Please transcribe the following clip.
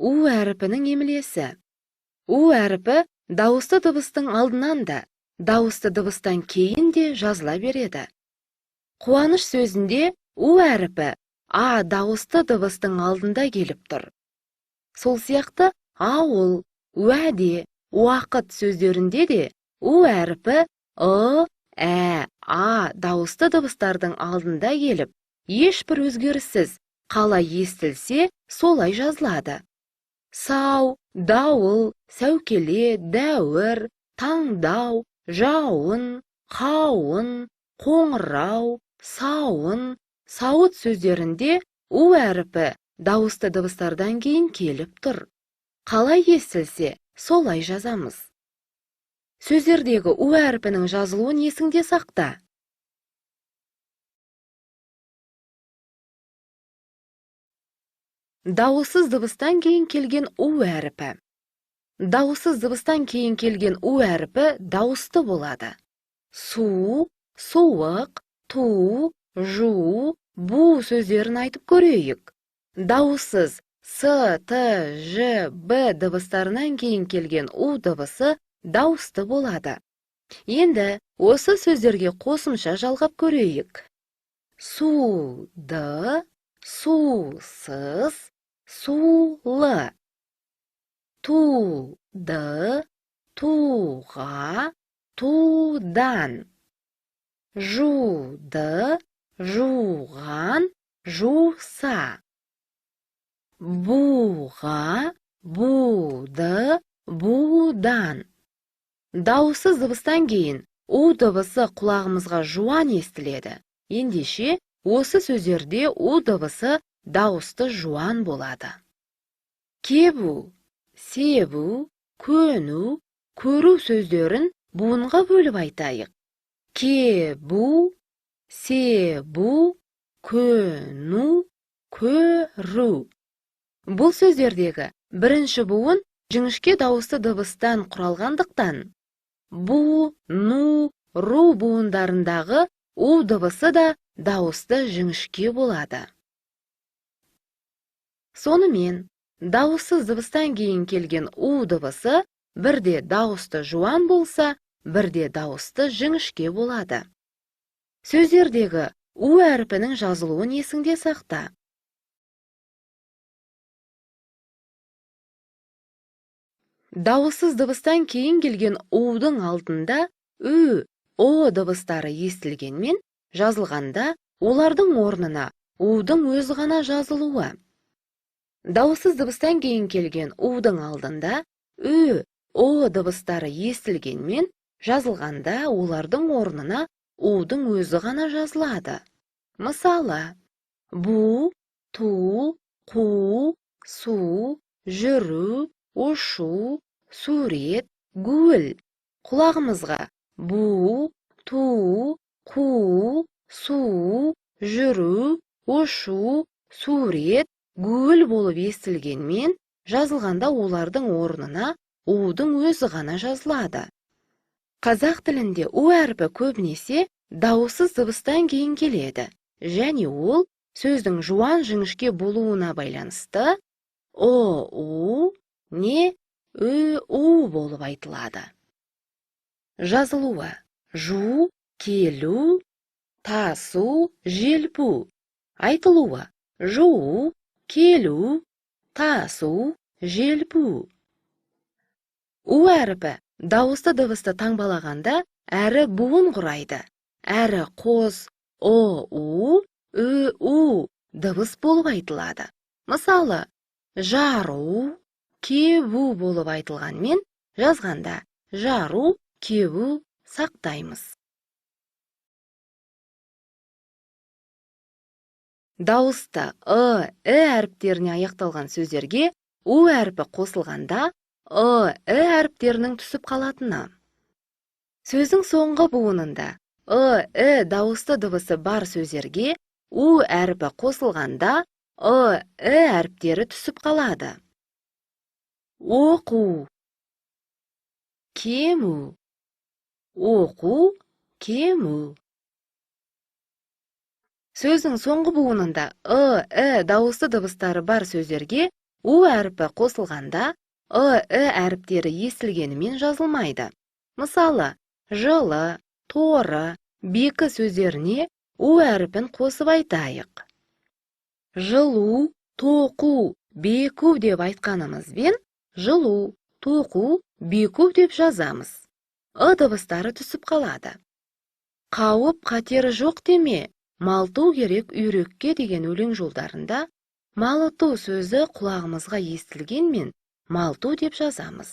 У әріпінің емлесі. У әріпі дауысты дыбыстың алдынан да, дауысты дыбыстан кейін де жазыла береді. Қуаныш сөзінде У әріпі А дауысты дыбыстың алдында келіп тұр. Сол сияқты ауыл, уәде, уақыт сөздерінде де У әріпі А дауысты дыбыстардың алдында келіп, ешбір өзгеріссіз қалай естілсе, солай жазылады. Сау, дауыл, сәукеле, дәуір, таңдау, жауын, қауын, қоңырау, сауын, сауыт сөздерінде У әріпі дауысты дыбыстардан кейін келіп тұр. Қалай естілсе, солай жазамыз. Сөздердегі У әріпінің жазылуын есіңде сақта. Дауыссыз дыбыстан кейін келген У әріпі. Дауыссыз дыбыстан кейін келген У әріпі дауысты болады. Су, суық, ту, жу, бу сөздерін айтып көрейік. Дауыссыз С, Т, Ж, Б дыбыстарынан кейін келген У дыбысы дауысты болады. Енді осы сөздерге қосымша жалғап көрейік. Суды, сусыз, сулы. Туды, туға, тудан. Жуды, жуған, жуса. Буға, буды, будан. Дауыссыз дыбыстан кейін У дыбысы құлағымызға жуан естіледі. Ендеше, осы сөздерде У дыбысы дауысты жуан болады. Кебу, себу, көну, көру сөздерін буынға бөліп айтайық. Кебу, себу, көну, көру. Бұл сөздердегі бірінші буын жіңішке дауысты дыбыстан құралғандықтан, бу, ну, ру буындарындағы У дыбысы да дауысты жіңішке болады. Сонымен, дауыссыз дыбыстан кейін келген У дыбысы бірде дауысты жуан болса, бірде дауысты жіңішке болады. Сөздердегі У әріпінің жазылуын есіңде сақта. Дауыссыз дыбыстан кейін келген У-дің алдында Ү, О дыбыстары естілгенмен, жазылғанда олардың орнына У-дің өзі ғана жазылуы. Дауыссыз дыбыстан кейін келген У-дің алдында Ү, О дыбыстары естілгенмен, жазылғанда олардың орнына У-дің өзі ғана жазылады. Мысалы, бу, ту, қу, су, жүру, ұшу, сурет, гүл. Құлағымызға бу, ту, қу, су, жүру, ұшу, сурет, гүл болып естілгенмен, жазылғанда олардың орнына У-дің өзі ғана жазылады. Қазақ тілінде У әріпі көбінесе дауыссыз дыбыстан кейін келеді, және ол сөздің жуан жіңішке болуына байланысты О-у, не Ү-у болып айтылады. Жазылуы: жу, келу, тасу, желпу. Айтылуы: жуу, келу, тасу, желпу. У әріпі дауысты дыбысты таңбалағанда әрі буын құрайды, әрі қос О-у, Ү-у дыбыс болып айтылады. Мысалы, жару, кебу болып айтылғанмен, жазғанда жару, кебу сақтаймыз. Дауысты әріптеріне аяқталған сөздерге У әріпі қосылғанда әріптерінің түсіп қалатыны. Сөздің соңғы буынында дауысты дыбысы бар сөздерге У әріпі қосылғанда әріптері түсіп қалады. Оқу, кему, оқу, кему. Сөздің соңғы буынында дауысты дыбыстары бар сөздерге у әріпі қосылғанда і әріптері естілгенімен жазылмайды. Мысалы, жылы, торы, бекі сөздеріне у әріпін қосып айтайық. Жылу, тоқу, беку деп айтқанымызбен, жылу, тоқу, беку деп жазамыз. Дыбыстары түсіп қалады. Қауіп қатері жоқ деме, малту керек үйрекке деген өлең жолдарында малту сөзі құлағымызға естілгенмен малту деп жазамыз.